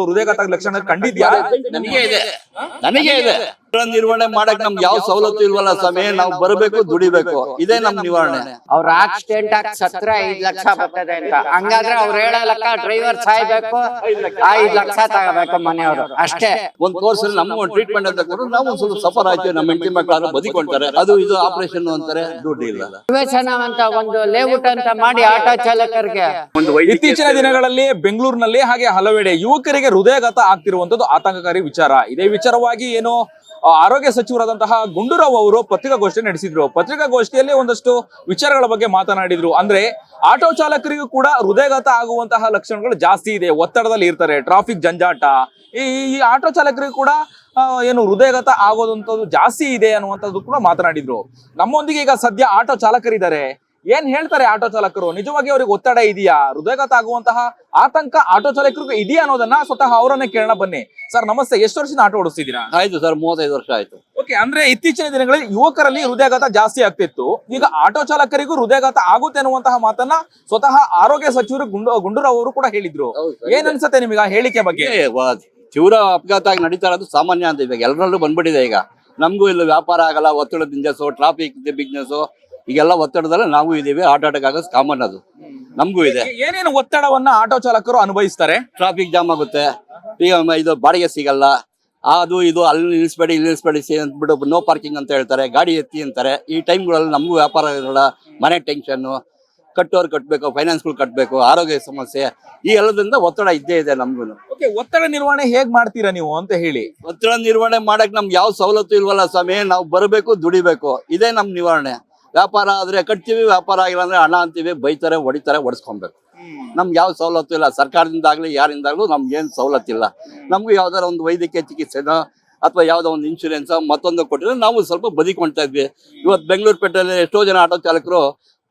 ಹೃದಯಘಾತ ಲಕ್ಷಣ ಕಂಡಿದ್ಯಾ? ನನಗೆ ಇದೆ ನಿರ್ವಹಣೆ ಮಾಡಕ್ ನಮ್ಗೆ ಯಾವ ಸವಲತ್ತು ಇಲ್ವಲ್ಲ ಸ್ವಾಮಿ. ನಾವು ಬರಬೇಕು, ದುಡಿಬೇಕು, ಇದೇ ನಮ್ ನಿವಾರಣೆ. ಅವ್ರ ಆಕ್ಸಿಡೆಂಟ್ ಆಗಿ ಸತ್ರ 5 ಲಕ್ಷ ಬರ್ತದೆ ಅಂತ. ಹಂಗಾದ್ರೆ ಅವ್ರು ಹೇಳೋ ಲೆಕ್ಕ ಡ್ರೈವರ್ ಸಾಯ್ಬೇಕು, 5 ಲಕ್ಷ ತಗೋಬೇಕು ಮನೆಯವರು ಅಷ್ಟೇ. ಒಂದ್ ಕೋರ್ಸ್ ನಮ್ಗೆ ಒಂದು ಟ್ರೀಟ್ಮೆಂಟ್ ಅಂತ ಕೊಟ್ಟರು ನಾವು ಒಂದ್ ಸ್ವಲ್ಪ ಸಫರ್ ಆಯ್ತೀವಿ. ನಮ್ಮ ಹೆಂಡತಿ ಮಕ್ಕಳು ಬದುಕೊಂತಾರೆ, ಅದು ಇದು ಆಪರೇಷನ್ ಅಂತಾರೆ, ದುಡ್ಡು ಇಲ್ಲ. ವಿವೇಚನ ಅಂತ ಒಂದು ಲೇಔಟ್ ಅಂತ ಮಾಡಿ ಆಟೋ ಚಾಲಕರಿಗೆ. ಇತ್ತೀಚಿನ ದಿನಗಳಲ್ಲಿ ಬೆಂಗಳೂರಿನಲ್ಲಿ ಹಾಗೆ ಹಲವೆಡೆ ಯುವಕರಿಗೆ ಹೃದಯಘಾತ ಆಗ್ತಿರುವಂತದ್ದು ಆತಂಕಕಾರಿ ವಿಚಾರ. ಇದೇ ವಿಚಾರವಾಗಿ ಏನು ಆರೋಗ್ಯ ಸಚಿವರಾದಂತಹ ಗುಂಡೂರಾವ್ ಅವರು ಪತ್ರಿಕಾಗೋಷ್ಠಿ ನಡೆಸಿದ್ರು. ಪತ್ರಿಕಾಗೋಷ್ಠಿಯಲ್ಲಿ ಒಂದಷ್ಟು ವಿಚಾರಗಳ ಬಗ್ಗೆ ಮಾತನಾಡಿದ್ರು. ಅಂದ್ರೆ ಆಟೋ ಚಾಲಕರಿಗೂ ಕೂಡ ಹೃದಯಘಾತ ಆಗುವಂತಹ ಲಕ್ಷಣಗಳು ಜಾಸ್ತಿ ಇದೆ, ಒತ್ತಡದಲ್ಲಿ ಇರ್ತಾರೆ, ಟ್ರಾಫಿಕ್ ಜಂಜಾಟ. ಈ ಆಟೋ ಚಾಲಕರಿಗೂ ಕೂಡ ಏನು ಹೃದಯಘಾತ ಆಗೋದಂಥದ್ದು ಜಾಸ್ತಿ ಇದೆ ಅನ್ನುವಂಥದ್ದು ಕೂಡ ಮಾತನಾಡಿದ್ರು. ನಮ್ಮೊಂದಿಗೆ ಈಗ ಸದ್ಯ ಆಟೋ ಚಾಲಕರಿದ್ದಾರೆ. ಏನ್ ಹೇಳ್ತಾರೆ ಆಟೋ ಚಾಲಕರು? ನಿಜವಾಗಿ ಅವ್ರಿಗೆ ಒತ್ತಡ ಇದೆಯಾ, ಹೃದಯಘಾತ ಆಗುವಂತಹ ಆತಂಕ ಆಟೋ ಚಾಲಕರಿಗೂ ಇದೆಯಾ ಅನ್ನೋದನ್ನ ಸ್ವತಃ ಅವರನ್ನೇ ಕೇಳೋಣ ಬನ್ನಿ. ಸರ್ ನಮಸ್ತೆ, ಎಷ್ಟು ವರ್ಷದಿಂದ ಆಟೋ ಓಡಿಸ್ತಿದ್ದೀರಾ? ಆಯ್ತು ಸರ್, 35 ವರ್ಷ ಆಯ್ತು. ಓಕೆ, ಅಂದ್ರೆ ಇತ್ತೀಚಿನ ದಿನಗಳಲ್ಲಿ ಯುವಕರಲ್ಲಿ ಹೃದಯಘಾತ ಜಾಸ್ತಿ ಆಗ್ತಿತ್ತು. ಈಗ ಆಟೋ ಚಾಲಕರಿಗೂ ಹೃದಯಘಾತ ಆಗುತ್ತೆ ಅನ್ನುವಂತಹ ಮಾತನ್ನ ಸ್ವತಃ ಆರೋಗ್ಯ ಸಚಿವರು ಗುಂಡೂರಾವ್ ಅವರು ಕೂಡ ಹೇಳಿದ್ರು. ಏನ್ ಅನ್ಸುತ್ತೆ ನಿಮಗೆ ಆ ಹೇಳಿಕೆ ಬಗ್ಗೆ? ತೀವ್ರ ಅಪಘಾತ ಆಗಿ ನಡೀತಾ ಇರೋದು ಸಾಮಾನ್ಯ ಅಂತ ಇವಾಗ ಎಲ್ಲರಲ್ಲೂ ಬಂದ್ಬಿಟ್ಟಿದೆ. ಈಗ ನಮಗೂ ಇಲ್ಲ ವ್ಯಾಪಾರ ಆಗಲ್ಲ, ಒತ್ತಡದ ಬಿಸ್ನೆಸ್, ಟ್ರಾಫಿಕ್ ಬಿಸ್ನೆಸ್, ಈಗೆಲ್ಲ ಒತ್ತಡದಲ್ಲ ನಾವು ಇದೀವಿ. ಅಟ್ಯಾಕ್ ಆಗೋದು ಕಾಮನ್, ಅದು ನಮಗೂ ಇದೆ. ಏನೇನು ಒತ್ತಡವನ್ನ ಆಟೋ ಚಾಲಕರು ಅನುಭವಿಸ್ತಾರೆ? ಟ್ರಾಫಿಕ್ ಜಾಮ್ ಆಗುತ್ತೆ, ಇದು ಬಾಡಿಗೆ ಸಿಗಲ್ಲ, ಅದು ಇದು ಅಲ್ಲಿ ನಿಲ್ಲಿಸ್ಬೇಡಿ ಇಲ್ಲಿ ನಿಲ್ಲಿಸ್ಬೇಡಿ ಅಂದ್ಬಿಟ್ಟು ನೋ ಪಾರ್ಕಿಂಗ್ ಅಂತ ಹೇಳ್ತಾರೆ, ಗಾಡಿ ಎತ್ತಿ ಅಂತಾರೆ. ಈ ಟೈಮ್ಗಳಲ್ಲಿ ನಮಗೂ ವ್ಯಾಪಾರ ಇರಲ್ಲ, ಮನೆ ಟೆನ್ಷನ್ನು, ಕಟ್ಟೋರು ಕಟ್ಟಬೇಕು, ಫೈನಾನ್ಸ್ಗಳು ಕಟ್ಟಬೇಕು, ಆರೋಗ್ಯ ಸಮಸ್ಯೆ, ಈ ಎಲ್ಲದ್ರಿಂದ ಒತ್ತಡ ಇದ್ದೇ ಇದೆ ನಮ್ಗೂ. ಒತ್ತಡ ನಿರ್ವಹಣೆ ಹೇಗ್ ಮಾಡ್ತೀರಾ ನೀವು ಅಂತ ಹೇಳಿ? ಒತ್ತಡ ನಿರ್ವಹಣೆ ಮಾಡಕ್ ನಮ್ಗೆ ಯಾವ ಸವಲತ್ತು ಇಲ್ವಲ್ಲ ಸ್ವಾಮಿ. ನಾವು ಬರಬೇಕು, ದುಡಿಬೇಕು, ಇದೇ ನಮ್ ನಿವಾರಣೆ. ವ್ಯಾಪಾರ ಆದ್ರೆ ಕಟ್ತೀವಿ, ವ್ಯಾಪಾರ ಆಗಿಲ್ಲ ಅಂದ್ರೆ ಹಣ ಅಂತೀವಿ, ಬೈತಾರೆ, ಹೊಡಿತಾರೆ, ಹೊಡಿಸ್ಕೊಬೇಕು. ನಮ್ಗೆ ಯಾವ ಸವಲತ್ತು ಇಲ್ಲ, ಸರ್ಕಾರದಿಂದಾಗ್ಲಿ ಯಾರಿಂದಾಗ್ಲೂ ನಮ್ಗೆ ಏನ್ ಸವಲತ್ತಿಲ್ಲ. ನಮ್ಗೂ ಯಾವ್ದಾರ ಒಂದು ವೈದ್ಯಕೀಯ ಚಿಕಿತ್ಸೆನೋ ಅಥವಾ ಯಾವ್ದೋ ಒಂದು ಇನ್ಶೂರೆನ್ಸ್ ಮತ್ತೊಂದು ಕೊಟ್ಟಿದ್ರೆ ನಾವು ಸ್ವಲ್ಪ ಬದುಕೊಳ್ತಾ ಇದ್ವಿ. ಇವತ್ತು ಬೆಂಗಳೂರು ಪೇಟೆಯಲ್ಲಿ ಎಷ್ಟೋ ಜನ ಆಟೋ ಚಾಲಕರು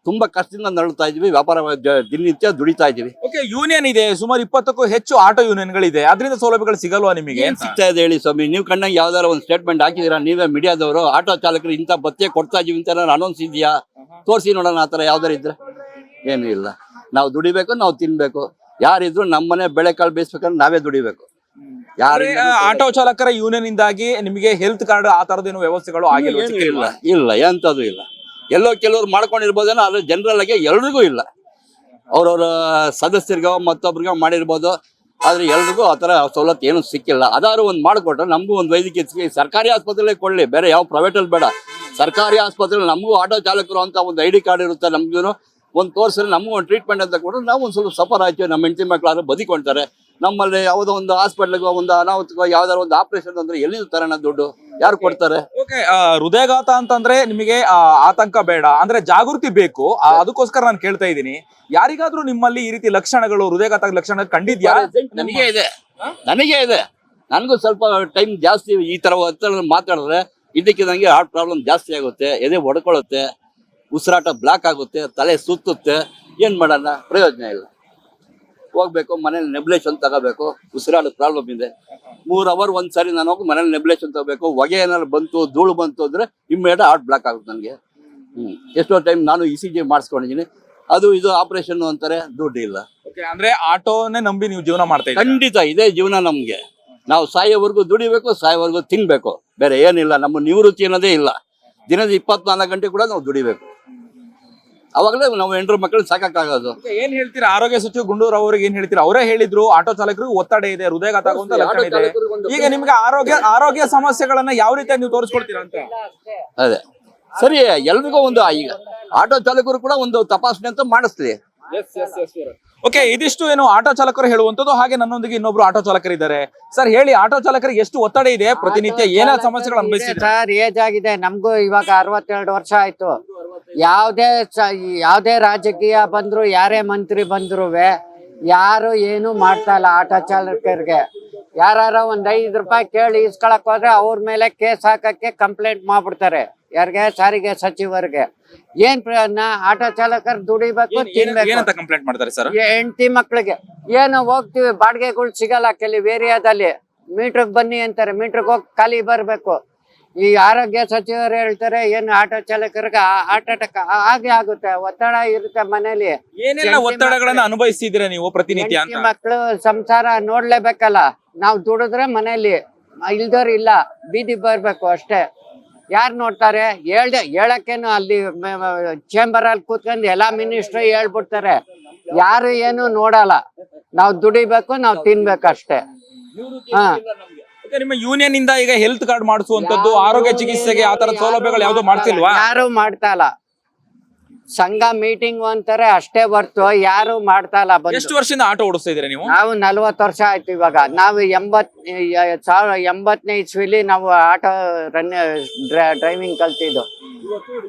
ತುಂಬಾ ಕಷ್ಟದಿಂದ ನಡುತ್ತಾ ಇದೀವಿ, ವ್ಯಾಪಾರ ದಿನನಿತ್ಯ ದುಡಿತಾ ಇದೀವಿ. ಓಕೆ, ಯೂನಿಯನ್ ಇದೆ, ಸುಮಾರು 20ಕ್ಕೂ ಹೆಚ್ಚು ಆಟೋ ಯೂನಿಯನ್ಗಳಿದೆ. ಅದರಿಂದ ಸೌಲಭ್ಯಗಳು ಸಿಗಲ್ವಾ ನಿಮಗೆ? ಸಿಗ್ತಾ ಇದೆ ಹೇಳಿ ಸ್ವಾಮಿ. ನೀವು ಕಣ್ಣಾಗ ಯಾವ್ದಾರ ಒಂದು ಸ್ಟೇಟ್ಮೆಂಟ್ ಹಾಕಿದೀರಾ ನೀವೇ ಮೀಡಿಯಾದವರು? ಆಟೋ ಚಾಲಕರು ಇಂಥ ಭತ್ಯೆ ಕೊಡ್ತಾ ಇದೀವಿ ಅಂತ ಅನೌನ್ಸ್ ಇದೆಯಾ? ತೋರಿಸಿ ನೋಡೋಣ. ಆತರ ಯಾವ್ದಾರ ಇದ್ರೆ ಏನು ಇಲ್ಲ. ನಾವು ದುಡಿಬೇಕು, ನಾವು ತಿನ್ಬೇಕು. ಯಾರಿದ್ರು ನಮ್ಮನೆ ಬೆಳೆಕಾಳು ಬೇಯಿಸ್ಬೇಕಂದ್ರೆ ನಾವೇ ದುಡಿಬೇಕು. ಆಟೋ ಚಾಲಕರ ಯೂನಿಯನ್ ಇಂದಾಗಿ ನಿಮಗೆ ಹೆಲ್ತ್ ಕಾರ್ಡ್ ಆ ತರದೇನು ವ್ಯವಸ್ಥೆಗಳು ಆಗಿಲ್ಲ? ಇಲ್ಲ, ಎಂತದು ಇಲ್ಲ. ಎಲ್ಲೋ ಕೆಲವ್ರು ಮಾಡ್ಕೊಂಡಿರ್ಬೋದೇನೋ, ಆದ್ರೆ ಜನರಲ್ ಆಗಿ ಎಲ್ರಿಗೂ ಇಲ್ಲ. ಅವ್ರವ್ರ ಸದಸ್ಯರಿಗೋ ಮತ್ತೊಬ್ರಿಗೋ ಮಾಡಿರ್ಬೋದು, ಆದ್ರೆ ಎಲ್ರಿಗೂ ಆತರ ಸವಲತ್ತು ಏನು ಸಿಕ್ಕಿಲ್ಲ. ಅದಾದ್ರು ಒಂದು ಮಾಡಿಕೊಟ್ರೆ ನಮಗೂ ಒಂದು ವೈದ್ಯಕೀಯ ಸರ್ಕಾರಿ ಆಸ್ಪತ್ರೆಯಲ್ಲಿ ಕೊಡ್ಲಿ, ಬೇರೆ ಯಾವ ಪ್ರೈವೇಟ್ ಅಲ್ಲಿ ಬೇಡ. ಸರ್ಕಾರಿ ಆಸ್ಪತ್ರೆಯಲ್ಲಿ ನಮಗೂ ಆಟೋ ಚಾಲಕರು ಅಂತ ಒಂದು ID ಕಾರ್ಡ್ ಇರುತ್ತೆ, ನಮ್ಗೂ ಒಂದು ತೋರಿಸಿದ್ರೆ ನಮಗೂ ಒಂದು ಟ್ರೀಟ್ಮೆಂಟ್ ಅಂತ ಕೊಟ್ಟರೆ ನಾವು ಒಂದು ಸ್ವಲ್ಪ ಸಫರ್ ಆಯ್ತೀವಿ. ನಮ್ಮ ಹೆಂಡತಿ ಮಕ್ಕಳು ಬದುಕೊಂತಾರೆ. ನಮ್ಮಲ್ಲಿ ಯಾವುದೋ ಒಂದು ಹಾಸ್ಪಿಟ್ಲಿಗೋ ಒಂದು ಅನಾಹುತಕ್ಕೋ ಯಾವ್ದಾರ ಒಂದು ಆಪರೇಷನ್ ಅಂದ್ರೆ ಎಲ್ಲಿ ತರೋಣ ದುಡ್ಡು? ಯಾರು ಕೊಡ್ತಾರೆ? ಓಕೆ, ಹೃದಯಘಾತ ಅಂತಂದ್ರೆ ನಿಮಗೆ ಆತಂಕ ಬೇಡ, ಅಂದ್ರೆ ಜಾಗೃತಿ ಬೇಕು. ಅದಕ್ಕೋಸ್ಕರ ನಾನು ಕೇಳ್ತಾ ಇದ್ದೀನಿ, ಯಾರಿಗಾದ್ರೂ ನಿಮ್ಮಲ್ಲಿ ಈ ರೀತಿ ಲಕ್ಷಣಗಳು, ಹೃದಯಘಾತ ಲಕ್ಷಣ ಕಂಡಿದ್ಯಾ? ನನಗೆ ಇದೆ. ನನಗೂ ಸ್ವಲ್ಪ ಟೈಮ್ ಜಾಸ್ತಿ ಈ ತರ ಮಾತಾಡಿದ್ರೆ ಇದಕ್ಕಿದಂಗೆ ಹಾರ್ಟ್ ಪ್ರಾಬ್ಲಮ್ ಜಾಸ್ತಿ ಆಗುತ್ತೆ, ಎದೆ ಹೊಡ್ಕೊಳ್ಳುತ್ತೆ, ಉಸಿರಾಟ ಬ್ಲಾಕ್ ಆಗುತ್ತೆ, ತಲೆ ಸುತ್ತುತ್ತೆ. ಏನ್ ಮಾಡೋಣ? ಪ್ರಯೋಜನ ಇಲ್ಲ. ಹೋಗ್ಬೇಕು, ಮನೇಲಿ ನೆಬ್ಲೇಷನ್ ತಗೋಬೇಕು. ಉಸಿರಾಟ ಪ್ರಾಬ್ಲಮ್ ಇದೆ. 3 ಅವರ್ ಒಂದ್ಸರಿ ನಾನು ಹೋಗಿ ಮನೇಲಿ ನೆಬ್ಲೇಷನ್ ತಗೋಬೇಕು. ಹೊಗೆ ಏನಾದ್ರು ಬಂತು, ಧೂಳು ಬಂತು ಅಂದ್ರೆ ಇಮ್ಮಿಡಿಯೇಟ್ ಹಾರ್ಟ್ ಬ್ಲಾಕ್ ಆಗುತ್ತೆ ನನಗೆ. ಎಷ್ಟೋ ಟೈಮ್ ನಾನು ECG ಮಾಡಿಸ್ಕೊಂಡಿದ್ದೀನಿ. ಅದು ಇದು ಆಪರೇಷನ್ ಅಂತಾರೆ, ದುಡ್ಡು ಇಲ್ಲ. ಅಂದ್ರೆ ಆಟೋನೇ ನಂಬಿ ನೀವು ಜೀವನ ಮಾಡ್ತಾ ಇದ್ದೀರಾ? ಖಂಡಿತ ಇದೇ ಜೀವನ ನಮ್ಗೆ. ನಾವು ಸಾಯೋವರೆಗೂ ದುಡಿಬೇಕು, ಸಾಯೋವರೆಗೂ ತಿನ್ಬೇಕು, ಬೇರೆ ಏನಿಲ್ಲ. ನಮ್ಮ ನಿವೃತ್ತಿ ಅನ್ನೋದೇ ಇಲ್ಲ. ದಿನದ 24 ಗಂಟೆ ಕೂಡ ನಾವು ದುಡಿಬೇಕು. ಅವಾಗಲೇ ನಾವು ಹೆಂಡ್ರು ಮಕ್ಕಳು ಸಾಕಾಗೋದು. ಏನ್ ಹೇಳ್ತೀರಾ ಆರೋಗ್ಯ ಸಚಿವ ಗುಂಡೂರಾವ್ ಅವ್ರಿಗೆ? ಏನ್ ಹೇಳ್ತೀರಾ? ಅವರೇ ಹೇಳಿದ್ರು ಆಟೋ ಚಾಲಕರಿಗೆ ಒತ್ತಡ ಇದೆ, ಹೃದಯಘಾತ ಆಗುವಂತ ಲಕ್ಷಣ ಇದೆ. ಈಗ ನಿಮ್ಗೆ ಆರೋಗ್ಯ ಸಮಸ್ಯೆಗಳನ್ನ ಯಾವ ರೀತಿ ನೀವು ತೋರಿಸ್ಕೊಡ್ತೀರಾ ಅಂತ? ಅದೇ ಸರಿ, ಎಲ್ರಿಗೂ ಒಂದು ಈಗ ಆಟೋ ಚಾಲಕರು ಕೂಡ ಒಂದು ತಪಾಸಣೆ ಅಂತ ಮಾಡಿಸ್ತೀವಿ. ಓಕೆ, ಇದಿಷ್ಟು ಏನು ಆಟೋ ಚಾಲಕರು ಹೇಳುವಂತದ್ದು. ಹಾಗೆ ನನ್ನೊಂದಿಗೆ ಇನ್ನೊಬ್ರು ಆಟೋ ಚಾಲಕರಿದ್ದಾರೆ. ಸರ್ ಹೇಳಿ, ಆಟೋ ಚಾಲಕರಿಗೆ ಎಷ್ಟು ಒತ್ತಡ ಇದೆ? ಪ್ರತಿನಿತ್ಯ ಏನ ಸಮಸ್ಯೆಗಳು ಅನುಭವಿಸಿದ್ದಾರೆ? ಸರ್ ಏಜ್ ಆಗಿದೆ, ನಮಗೂ ಇವಾಗ 62 ವರ್ಷ ಆಯ್ತು. ಯಾವ್ದೇ ರಾಜಕೀಯ ಬಂದ್ರು, ಯಾರೇ ಮಂತ್ರಿ ಬಂದ್ರು ಯಾರು ಏನು ಮಾಡ್ತಾ ಇಲ್ಲ ಆಟೋ ಚಾಲಕರಿಗೆ. ಯಾರ ಒಂದ್ 5 ರೂಪಾಯಿ ಕೇಳಿ ಇಸ್ಕೊಳಕ್ ಹೋದ್ರೆ ಅವ್ರ ಮೇಲೆ ಕೇಸ್ ಹಾಕಕ್ಕೆ ಕಂಪ್ಲೇಂಟ್ ಮಾಡ್ಬಿಡ್ತಾರೆ. ಯಾರಿಗೆ? ಸಾರಿಗೆ ಸಚಿವರಿಗೆ. ಏನ್ ಪ್ರಯೋಜನ? ಆಟೋ ಚಾಲಕರು ದುಡಿಬೇಕು, ತಿನ್ಬೇಕು. ಹೆಂಡತಿ ಮಕ್ಳಿಗೆ ಏನು ಹೋಗ್ತಿವಿ, ಬಾಡಿಗೆಗಳು ಸಿಗಲ್ಲ ಕೆಲವು ಏರಿಯಾದಲ್ಲಿ. ಮೀಟ್ರಿಗೆ ಬನ್ನಿ ಅಂತಾರೆ, ಮೀಟ್ರಿಗೆ ಹೋಗಿ ಖಾಲಿ ಬರ್ಬೇಕು. ಈ ಆರೋಗ್ಯ ಸಚಿವರು ಹೇಳ್ತಾರೆ ಏನು ಆಟೋ ಚಾಲಕರಿಗೆ ಹಾರ್ಟ್ ಅಟ್ಯಾಕ್ ಹಾಗೆ ಆಗುತ್ತೆ, ಒತ್ತಡ ಇರುತ್ತೆ ಮನೇಲಿ. ಏನೆಲ್ಲ ಒತ್ತಡಗಳನ್ನ ಅನುಭವಿಸ್ತಿದ್ದೀರಾ ನೀವು ಪ್ರತಿನಿತ್ಯ ಅಂತ? ಮಕ್ಕಳು ಸಂಸಾರ ನೋಡ್ಲೇಬೇಕಲ್ಲ, ನಾವು ದುಡಿದ್ರೆ ಮನೇಲಿ, ಇಲ್ದವ್ರು ಇಲ್ಲ, ಬೀದಿ ಬರ್ಬೇಕು ಅಷ್ಟೇ. ಯಾರು ನೋಡ್ತಾರೆ? ಹೇಳಕ್ಕೇನು ಅಲ್ಲಿ ಚೇಂಬರ್ ಅಲ್ಲಿ ಕೂತ್ಕೊಂಡು ಎಲ್ಲಾ ಮಿನಿಸ್ಟ್ರು ಹೇಳ್ಬಿಡ್ತಾರೆ, ಯಾರು ಏನು ನೋಡಲ್ಲ. ನಾವು ದುಡಿಬೇಕು, ನಾವು ತಿನ್ಬೇಕು ಅಷ್ಟೇ. ಹಾ, ನಿಮ್ಮ ಯೂನಿಯನ್ ಇಂದ ಈಗ ಹೆಲ್ತ್ ಕಾರ್ಡ್ ಮಾಡಿಸುವಂತದ್ದು, ಆರೋಗ್ಯ ಚಿಕಿತ್ಸೆಗೆ ಆ ತರದ ಸೌಲಭ್ಯಗಳು ಯಾವ್ದು ಮಾಡ್ತಿಲ್ವಾ? ಯಾರು ಮಾಡ್ತಾ ಇಲ್ಲ. ಸಂಘ ಮೀಟಿಂಗ್ ಅಂತಾರೆ ಅಷ್ಟೇ ಹೊರ್ತು ಯಾರು ಮಾಡ್ತಾ ಇಲ್ಲ. ಎಷ್ಟು ವರ್ಷದಿಂದ ಆಟೋ ಓಡಿಸ್ತಾ ಇದ್ದೀರಾ ನೀವು? ನಾವು 40 ವರ್ಷ ಆಯ್ತು ಇವಾಗ. ನಾವು 80ನೇ ಇಸ್ವಿಲಿ ನಾವು ಆಟೋ ಡ್ರೈವಿಂಗ್ ಕಲ್ತಿದ್ದು.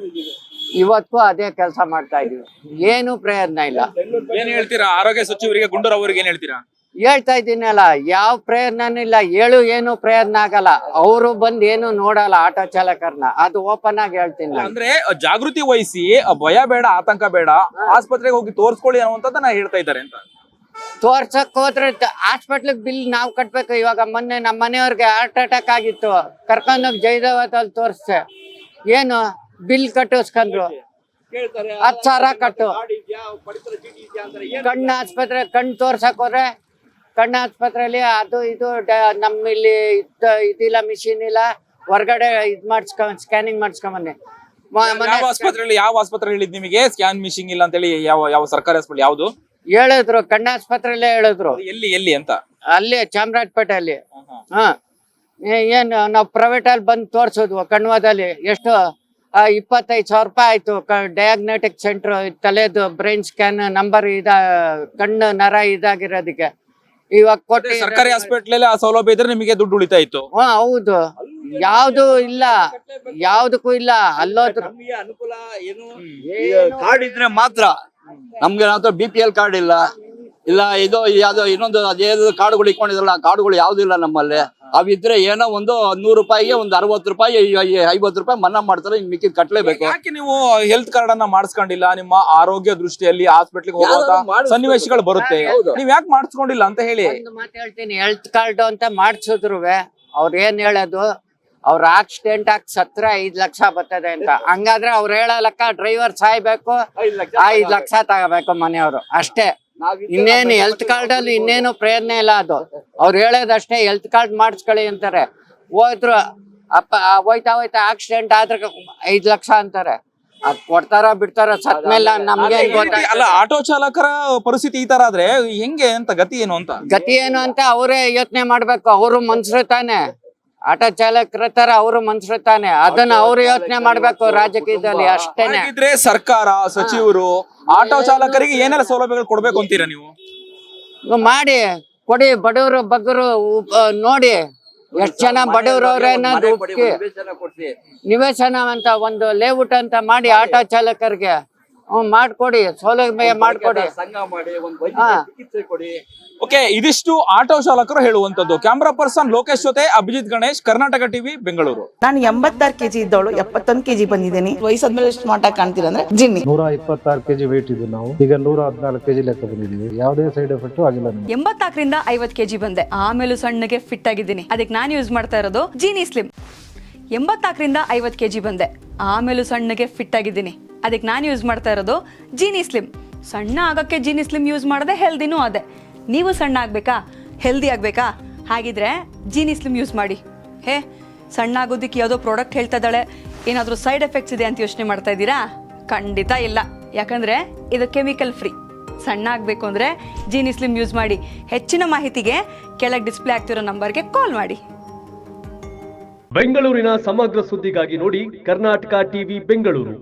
ಇವತ್ತು ಅದೇ ಕೆಲಸ ಮಾಡ್ತಾ ಇದೀವಿ. ಏನು ಪ್ರಯೋಜನ ಇಲ್ಲ. ಏನ್ ಹೇಳ್ತೀರಾ ಆರೋಗ್ಯ ಸಚಿವರಿಗೆ, ಗುಂಡೂರಾವ್ ಅವರಿಗೆ ಏನ್ ಹೇಳ್ತೀರಾ? ಹೇಳ್ತಾ ಇದ್ದೀನಲ್ಲ, ಯಾವ ಪ್ರಯೋಜನನೂ ಇಲ್ಲ. ಏನು ಪ್ರಯೋಜನ ಆಗಲ್ಲ. ಅವರು ಬಂದ್ ಏನು ನೋಡಲ್ಲ ಆಟೋ ಚಾಲಕರನ್ನ. ಅದು ಓಪನ್ ಆಗಿ ಹೇಳ್ತೀನಿ ನಾನು. ಅಂದ್ರೆ ಜಾಗೃತಿ ವಹಿಸಿ, ಭಯ ಬೇಡ, ಆತಂಕ ಬೇಡ, ಆಸ್ಪತ್ರೆಗೆ ಹೋಗಿ ತೋರ್ಸ್ಕೊಳ್ಳಿ ಅನ್ನುವಂಥದ್ದನ್ನ ಹೇಳ್ತಾ ಇದ್ದಾರೆ ಅಂತ. ತೋರ್ಸಕ್ ಹೋದ್ರೆ ಹಾಸ್ಪಿಟ್ಲಿಗೆ ಬಿಲ್ ನಾವು ಕಟ್ಬೇಕು. ಇವಾಗ ಮೊನ್ನೆ ನಮ್ಮ ಮನೆಯವ್ರಿಗೆ ಹಾರ್ಟ್ ಅಟ್ಯಾಕ್ ಆಗಿತ್ತು, ಕರ್ಕೊಂಡೋಗಿ ಜಯದೇವದಲ್ಲಿ ತೋರಿಸ್ದೆ. ಏನು ಬಿಲ್ ಕಟ್ಟಿಸ್ಕೊಂಡ್ರು, 10,000 ಕಟ್ಟು. ಕಣ್ಣು ಆಸ್ಪತ್ರೆ, ಕಣ್ಣು ತೋರ್ಸಕ್ ಹೋದ್ರೆ ಕಣ್ಣು ಆಸ್ಪತ್ರೆಯಲ್ಲಿ ಅದು ಇದು ನಮ್ಮಲ್ಲಿ ಇದಿಲ್ಲ, ಮಿಷಿನ್ ಇಲ್ಲ, ಹೊರಗಡೆ ಸ್ಕ್ಯಾನಿಂಗ್ ಮಾಡಿಸ್ಕೊಂಬನ್ನಿ. ಯಾವ ಆಸ್ಪತ್ರೆ ಹೇಳಿದ್ ನಿಮಗೆ ಸ್ಕ್ಯಾನ್ ಮಿಷಿನ್ ಇಲ್ಲ ಅಂತ ಹೇಳಿ? ಯಾವ ಸರ್ಕಾರಿ ಹಾಸ್ಪಿಟಲ್ ಯಾವ್ದು ಹೇಳಿದ್ರು? ಕಣ್ಣು ಆಸ್ಪತ್ರೆಯಲ್ಲೇ ಹೇಳಿದ್ರು. ಎಲ್ಲಿ ಅಂತ? ಅಲ್ಲಿ ಚಾಮರಾಜಪೇಟೆಯಲ್ಲಿ. ಹಾ, ಏನ್ ನಾವು ಪ್ರೈವೇಟ್ ಅಲ್ಲಿ ಬಂದು ತೋರ್ಸೋದ್ವು. ಕಣ್ವದಲ್ಲಿ ಎಷ್ಟು 25,000 ರೂಪಾಯಿ ಆಯ್ತು. ಡಯಾಗ್ನೋಟಿಕ್ ಸೆಂಟರ್, ತಲೆದು ಬ್ರೈನ್ ಸ್ಕ್ಯಾನ್ ನಂಬರ್ ಕಣ್ಣು ನರ ಇದಾಗಿರೋದಕ್ಕೆ. ಇವಾಗ ಕೊಟ್ಟು ಸರ್ಕಾರಿ ಹಾಸ್ಪಿಟಲ್ ಆ ಸೌಲಭ್ಯ ಇದ್ರೆ ನಿಮಗೆ ದುಡ್ಡು ಉಳಿತಾ ಇತ್ತು. ಹೌದು, ಯಾವ್ದು ಇಲ್ಲ, ಯಾವ್ದಕ್ಕೂ ಇಲ್ಲ. ಅಲ್ಲೋದ್ರು ಅನುಕೂಲ ಏನು, ಕಾರ್ಡ್ ಇದ್ರೆ ಮಾತ್ರ. ನಮ್ಗೆ BPL ಕಾರ್ಡ್ ಇಲ್ಲ, ಇದು ಯಾವ್ದೋ ಇನ್ನೊಂದು ಅದೇನು ಕಾರ್ಡ್ಗಳು ಇಟ್ಕೊಂಡಿದ್ರಲ್ಲ, ಆ ಕಾರ್ಡ್ಗಳು ಯಾವ್ದು ಇಲ್ಲ ನಮ್ಮಲ್ಲಿ. ಅವಿದ್ರೆ ಏನೋ ಒಂದು 100 ರೂಪಾಯಿಗೆ ಒಂದು 60 ರೂಪಾಯಿ 50 ರೂಪಾಯಿ ಮನ್ನಾ ಮಾಡ್ತಾರೆ. ಇನ್ ಮಿಕ್ಕಿ ಕಟ್ಲೇಬೇಕು. ಯಾಕೆ ನೀವು ಹೆಲ್ತ್ ಕಾರ್ಡ್ ಅನ್ನ ಮಾಡಿಸ್ಕೊಂಡಿಲ್ಲ? ನಿಮ್ಮ ಆರೋಗ್ಯ ದೃಷ್ಟಿಯಲ್ಲಿ ಹಾಸ್ಪಿಟ್ಲಿಗೆ ಹೋಗುವಂತ ಸನ್ನಿವೇಶಗಳು ಬರುತ್ತೆ, ನೀವ್ ಯಾಕೆ ಮಾಡಿಸ್ಕೊಂಡಿಲ್ಲ ಅಂತ ಹೇಳಿ. ಒಂದು ಮಾತು ಹೇಳ್ತೀನಿ, ಹೆಲ್ತ್ ಕಾರ್ಡ್ ಅಂತ ಮಾಡಿಸಿದ್ರು ಅವ್ರ ಏನ್ ಹೇಳೋದು, ಅವ್ರ ಆಕ್ಸಿಡೆಂಟ್ ಆಗಿ ಸತ್ರ 5 ಲಕ್ಷ ಬರ್ತದೆ ಅಂತ. ಹಂಗಾದ್ರೆ ಅವ್ರು ಹೇಳೋ ಲೆಕ್ಕ ಡ್ರೈವರ್ ಸಾಯ್ಬೇಕು, 5 ಲಕ್ಷ ತಗೋಬೇಕು ಮನೆಯವರು ಅಷ್ಟೇ. ಇನ್ನೇನು ಹೆಲ್ತ್ ಕಾರ್ಡ್ ಅಲ್ಲಿ ಇನ್ನೇನು ಪ್ರಯೋಜನ ಇಲ್ಲ. ಅದು ಅವ್ರು ಹೇಳೋದಷ್ಟೇ, ಹೆಲ್ತ್ ಕಾರ್ಡ್ ಮಾಡಿಸ್ಕೊಳ್ಳಿ ಅಂತಾರೆ. ಹೋಯ್ತು ಹೋಯ್ತಾ ಆಕ್ಸಿಡೆಂಟ್ ಆದ್ರೆ 5 ಲಕ್ಷ ಅಂತಾರೆ. ಅದ್ ಕೊಡ್ತಾರ ಬಿಡ್ತಾರ, ಸತ್ಮೇಲೆ ನಮ್ಗೆ ಅಲ್ಲ. ಆಟೋ ಚಾಲಕರ ಪರಿಸ್ಥಿತಿ ಈ ತರ ಆದ್ರೆ ಹೆಂಗೆ ಅಂತ, ಗತಿ ಏನು ಅಂತ? ಗತಿ ಏನು ಅಂತ ಅವರೇ ಯೋಚನೆ ಮಾಡ್ಬೇಕು. ಅವರು ಮನ್ಸರು ತಾನೆ, ಆಟೋ ಚಾಲಕರ ತರ ಅವರು ಮನ್ಸರು ತಾನೆ. ಅದನ್ನ ಅವ್ರು ಯೋಚನೆ ಮಾಡ್ಬೇಕು ರಾಜಕೀಯದಲ್ಲಿ ಅಷ್ಟೇನೆ. ಹಾಗಿದ್ರೆ ಸರ್ಕಾರ, ಸಚಿವರು ಆಟೋ ಚಾಲಕರಿಗೆ ಏನೆಲ್ಲ ಸೌಲಭ್ಯಗಳು ಕೊಡ್ಬೇಕು ಅಂತೀರಾ ನೀವು? ಮಾಡಿ ಕೊಡಿ. ಬಡವರು ಬಗ್ಗರು ನೋಡಿ ಎಷ್ಟ್ ಜನ ಬಡವರು ಅವ್ರೆ ಅನ್ನೋದು ನಿವೇಶನ ಅಂತ ಒಂದು ಲೇಔಟ್ ಅಂತ ಮಾಡಿ ಆಟೋ ಚಾಲಕರಿಗೆ ಮಾಡ್ಕೊಡಿ, ಸೌಲಭ್ಯ ಮಾಡ್ಕೊಡಿ. ಓಕೆ, ಇದಿಷ್ಟು ಆಟೋ ಚಾಲಕರು ಹೇಳುವಂತದ್ದು. ಕ್ಯಾಮ್ರಾ ಪರ್ಸನ್ ಲೋಕೇಶ್ ಜೊತೆ ಅಭಿಜಿತ್ ಗಣೇಶ್, ಕರ್ನಾಟಕ ಟಿವಿ, ಬೆಂಗಳೂರು. ನಾನು 86 kg ಇದ್ದವಳು 71 kg ಬಂದಿದ್ದೀನಿ. ವಯಸ್ಸಾದ್ಮೇಲೆ ಸ್ಮಾರ್ಟ್ ಆಗಿ ಕಾಣ್ತೀರಾ ಅಂದ್ರೆ ಜಿನ್ನಿ. 126 kg ವೇಟ್ ಇದ್ದು ನಾವು ಈಗ 114 kg ಲೆಕ್ಕ ಬಂದಿದ್ದೀವಿ. ಯಾವುದೇ ಸೈಡ್ ಎಫೆಕ್ಟ್ ಆಗಿಲ್ಲ ನಮಗೆ. 84ರಿಂದ 50 kg ಬಂದೆ, ಆಮೇಲೂ ಸಣ್ಣಗೆ ಫಿಟ್ ಆಗಿದ್ದೀನಿ. ಅದಕ್ಕೆ ನಾನು ಯೂಸ್ ಮಾಡ್ತಾ ಇರೋದು ಜೀನಿ ಸ್ಲಿಮ್. 84ರಿಂದ 50 kg ಬಂದೆ, ಆಮೇಲೂ ಸಣ್ಣಗೆ ಫಿಟ್ ಆಗಿದ್ದೀನಿ. ಅದಕ್ಕೆ ನಾನು ಯೂಸ್ ಮಾಡ್ತಾ ಇರೋದು ಜೀನಿ ಸ್ಲಿಮ್. ಸಣ್ಣ ಆಗಕ್ಕೆ ಜೀನಿ ಸ್ಲಿಮ್ ಯೂಸ್ ಮಾಡದೆ ಹೆಲ್ದಿನೂ ಅದೇ. ನೀವು ಸಣ್ಣ ಆಗ್ಬೇಕಾ, ಹೆಲ್ದಿ ಆಗ್ಬೇಕಾ? ಹಾಗಿದ್ರೆ ಜೀನಿ ಸ್ಲಿಮ್ ಯೂಸ್ ಮಾಡಿ. ಸಣ್ಣ ಆಗೋದಕ್ಕೆ ಯಾವುದೋ ಪ್ರಾಡಕ್ಟ್ ಹೇಳ್ತಾ ಇದ್ದಾಳೆ, ಏನಾದರೂ ಸೈಡ್ ಎಫೆಕ್ಟ್ಸ್ ಇದೆ ಅಂತ ಯೋಚನೆ ಮಾಡ್ತಾ ಇದ್ದೀರಾ? ಖಂಡಿತ ಇಲ್ಲ, ಯಾಕಂದ್ರೆ ಇದು ಕೆಮಿಕಲ್ ಫ್ರೀ. ಸಣ್ಣ ಆಗಬೇಕು ಅಂದರೆ ಜೀನಿ ಸ್ಲಿಮ್ ಯೂಸ್ ಮಾಡಿ. ಹೆಚ್ಚಿನ ಮಾಹಿತಿಗೆ ಕೆಳಗೆ ಡಿಸ್ಪ್ಲೇ ಆಗ್ತಿರೋ ನಂಬರ್ಗೆ ಕಾಲ್ ಮಾಡಿ. ಬೆಂಗಳೂರಿನ ಸಮಗ್ರ ಸುದ್ದಿಗಾಗಿ ನೋಡಿ ಕರ್ನಾಟಕ ಟಿವಿ ಬೆಂಗಳೂರು.